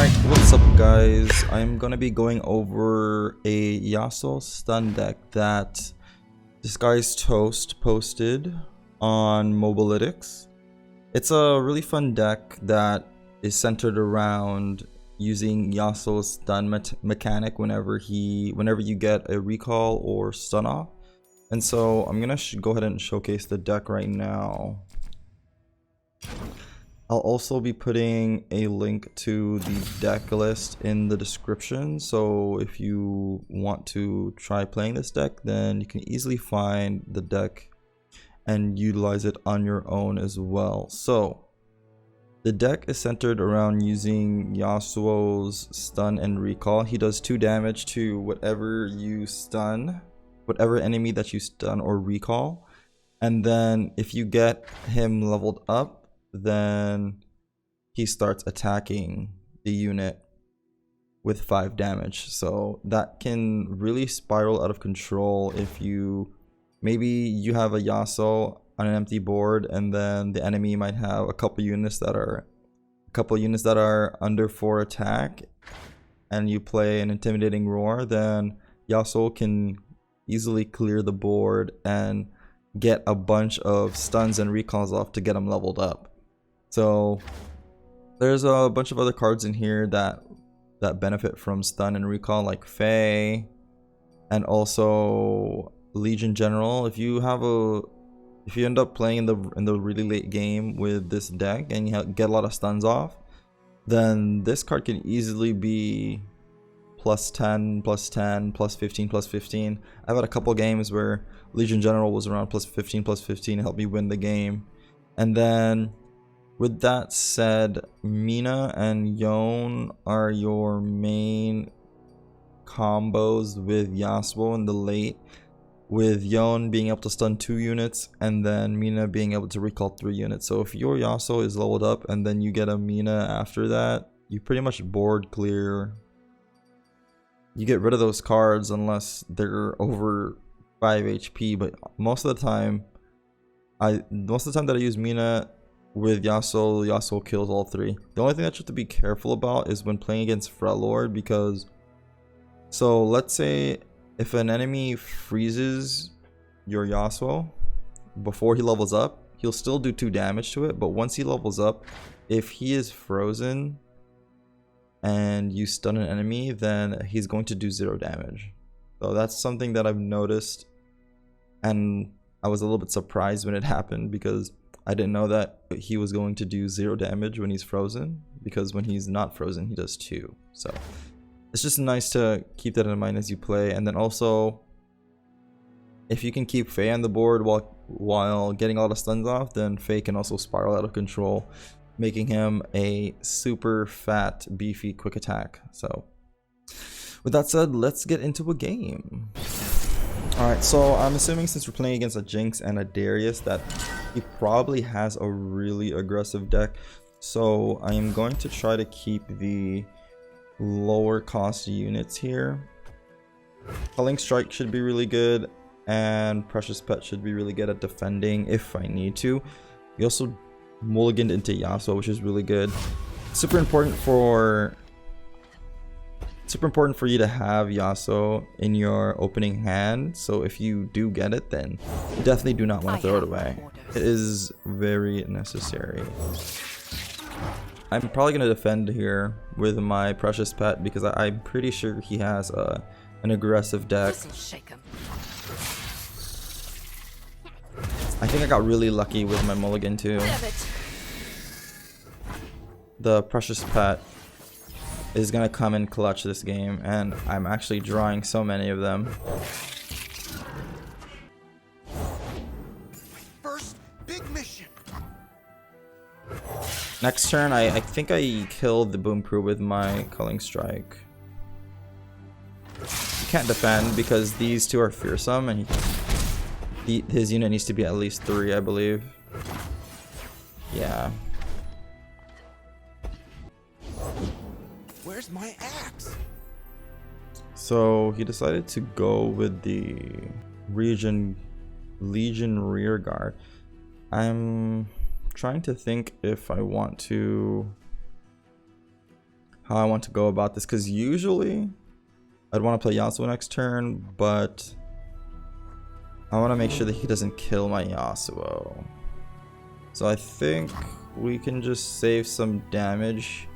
Alright, what's up guys? I'm gonna be going over a Yasuo stun deck that this guy's Toast posted on Mobalytics. It's a really fun deck that is centered around using Yasuo's stun mechanic whenever you get a recall or stun off. And so I'm gonna go ahead and showcase the deck right now. I'll also be putting a link to the deck list in the description, so if you want to try playing this deck, then you can easily find the deck and utilize it on your own as well. So the deck is centered around using Yasuo's stun and recall. He does 2 damage to whatever you stun, whatever enemy that you stun or recall, and then if you get him leveled up, then he starts attacking the unit with 5 damage. So that can really spiral out of control if maybe you have a Yasuo on an empty board and then the enemy might have a couple units that are under 4 attack, and you play an intimidating roar, then Yasuo can easily clear the board and get a bunch of stuns and recalls off to get him leveled up. So there's a bunch of other cards in here that benefit from stun and recall, like Faye and also Legion General. If you end up playing in the really late game with this deck and you get a lot of stuns off, then this card can easily be +10, +10, +15, +15. I've had a couple games where Legion General was around +15, +15 to help me win the game. And then with that said, Mina and Yone are your main combos with Yasuo in the late, with Yone being able to stun 2 units and then Mina being able to recall 3 units. So if your Yasuo is leveled up and then you get a Mina after that, you pretty much board clear. You get rid of those cards unless they're over 5 HP, but most of the time that I use Mina with Yasuo kills all 3. The only thing that you have to be careful about is when playing against Fretlord, because so let's say if an enemy freezes your Yasuo before he levels up, he'll still do 2 damage to it, but once he levels up, if he is frozen and you stun an enemy, then he's going to do 0 damage. So that's something that I've noticed, and I was a little bit surprised when it happened because I didn't know that he was going to do 0 damage when he's frozen, because when he's not frozen he does 2. So it's just nice to keep that in mind as you play. And then also, if you can keep Faye on the board while getting a lot of stuns off, then Faye can also spiral out of control, making him a super fat beefy quick attack. So with that said, let's get into a game. Alright, so I'm assuming since we're playing against a Jinx and a Darius that he probably has a really aggressive deck. So I am going to try to keep the lower cost units here. Culling Strike should be really good, and Precious Pet should be really good at defending if I need to. We also mulliganed into Yasuo, which is really good. Super important for you to have Yasuo in your opening hand, so if you do get it, then you definitely do not want to throw it away. It is very necessary. I'm probably going to defend here with my Precious Pet because I'm pretty sure he has an aggressive deck. I think I got really lucky with my mulligan too. The Precious Pet is gonna come in clutch this game, and I'm actually drawing so many of them. First big mission. Next turn, I think I killed the Boom Crew with my Culling Strike. You can't defend because these 2 are fearsome, and his unit needs to be at least 3, I believe. Yeah. Where's my axe? So he decided to go with the Legion Rearguard. I'm trying to think if I want to how I want to go about this, because usually I'd want to play Yasuo next turn, but I want to make sure that he doesn't kill my Yasuo. So I think we can just save some damage.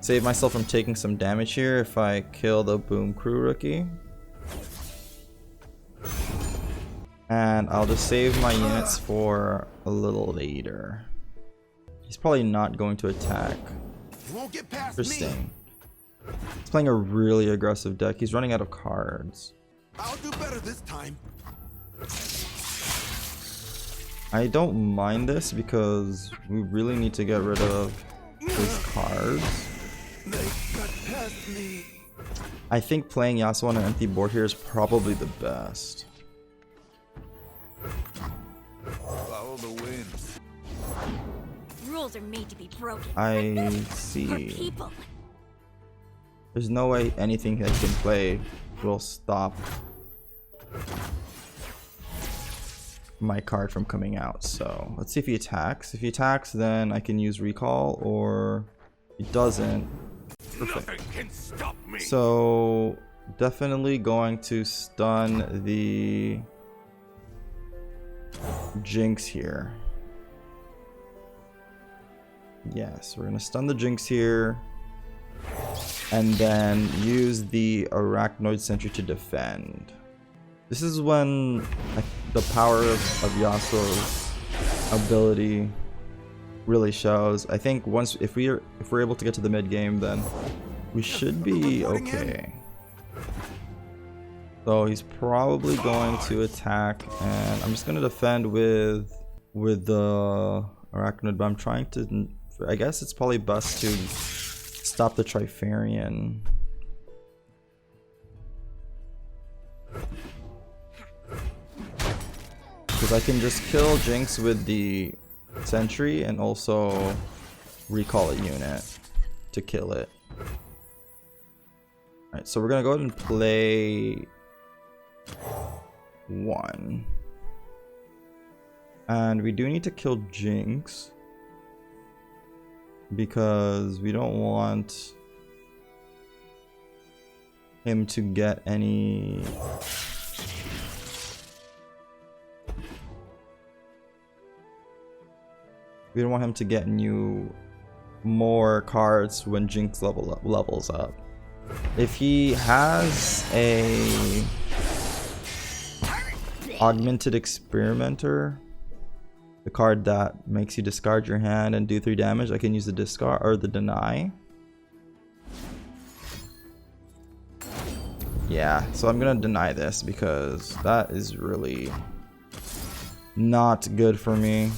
Save myself from taking some damage here if I kill the Boom Crew rookie. And I'll just save my units for a little later. He's probably not going to attack. You won't get past Interesting. He's playing a really aggressive deck. He's running out of cards. I'll do better this time. I don't mind this because we really need to get rid of his cards. They got past me. I think playing Yasuo on an empty board here is probably the best. Follow the wind. Rules are made to be broken. I For see. people. There's no way anything that he can play will stop my card from coming out. So let's see if he attacks. If he attacks, then I can use recall, or he doesn't. Perfect. Nothing can stop me. So definitely going to stun the Jinx here. Yes, we're gonna stun the Jinx here, and then use the Arachnoid Sentry to defend. This is when the power of Yasuo's ability really shows. I think once if we're able to get to the mid game, then we should be okay. So he's probably going to attack, and I'm just gonna defend with the Arachnoid, but I'm trying to. I guess it's probably best to stop the Trifarian. Because I can just kill Jinx with the Sentry and also recall a unit to kill it. Alright, so we're gonna go ahead and play 1. And we do need to kill Jinx, because we don't want him to get any more cards when Jinx levels up. If he has a Augmented Experimenter, the card that makes you discard your hand and do 3 damage, I can use the discard or the deny. Yeah, so I'm gonna deny this because that is really not good for me.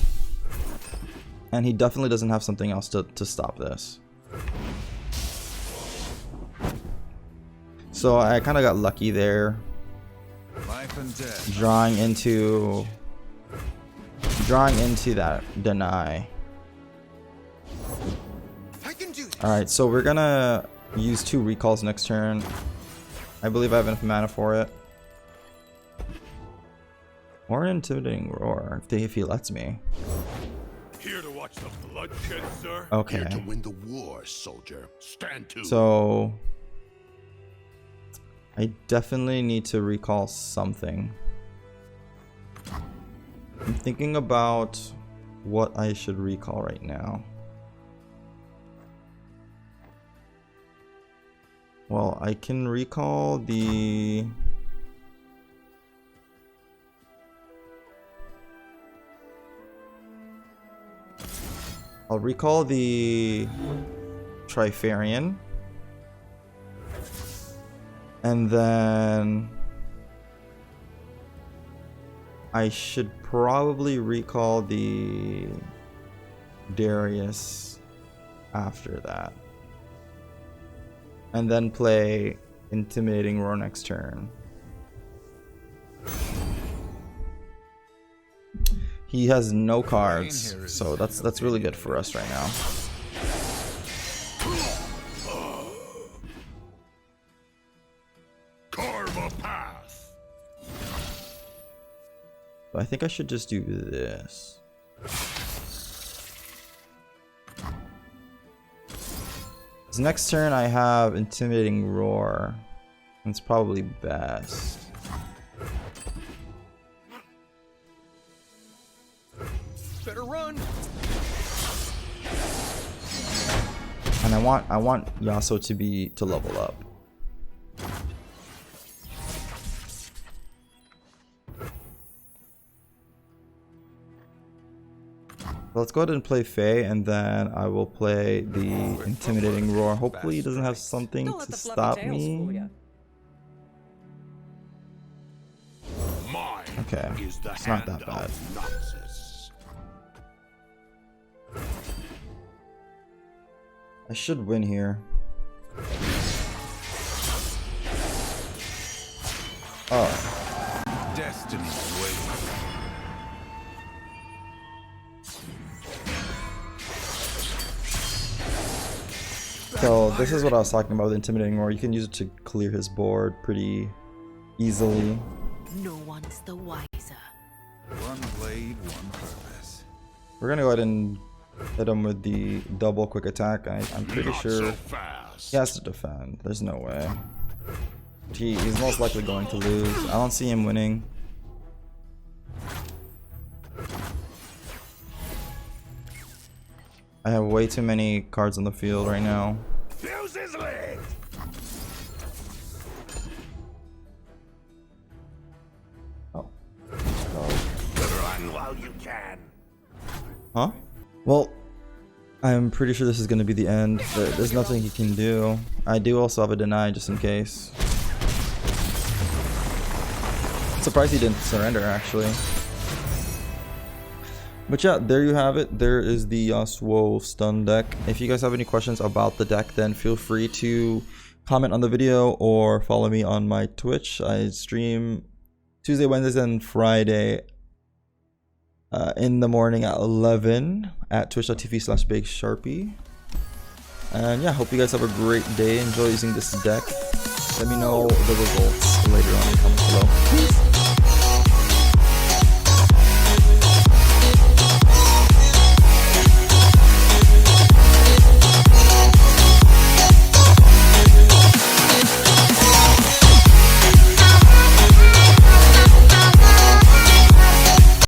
And he definitely doesn't have something else to stop this. So I kind of got lucky there. Life and death. Drawing into that deny. I can do this. Alright, so we're gonna use 2 recalls next turn. I believe I have enough mana for it. Or an Intimidating Roar, if he lets me. Here to watch the bloodshed, sir. Okay. Here to win the war, soldier. Stand to. So I definitely need to recall something. I'm thinking about what I should recall right now. Well, I can recall the... I'll recall the Trifarian. And then I should probably recall the Darius after that. And then play Intimidating Roar next turn. He has no cards, so that's really good for us right now. Karma path. So I think I should just do this. This next turn I have Intimidating Roar. It's probably best. Better run. And I want Yasuo to level up. Let's go ahead and play Faye, and then I will play the Intimidating Roar. Hopefully he doesn't have something to stop me. Okay, it's not that bad. I should win here. Oh. Destiny's waiting. So this is what I was talking about with Intimidating Roar. You can use it to clear his board pretty easily. No one's the wiser. One blade, one purpose. We're gonna go ahead and hit him with the double quick attack. I'm pretty sure he has to defend. There's no way. He's most likely going to lose. I don't see him winning. I have way too many cards on the field right now. Fuse his leg. Oh. Run while you can. Huh? Well, I'm pretty sure this is going to be the end. There's nothing he can do. I do also have a deny just in case. I'm surprised he didn't surrender actually. But yeah, there you have it. There is the Yasuo stun deck. If you guys have any questions about the deck, then feel free to comment on the video or follow me on my Twitch. I stream Tuesday, Wednesdays, and Friday in the morning at 11 at twitch.tv/BigSharpie. And yeah, hope you guys have a great day. Enjoy using this deck. Let me know the results later on in the comments below. Peace.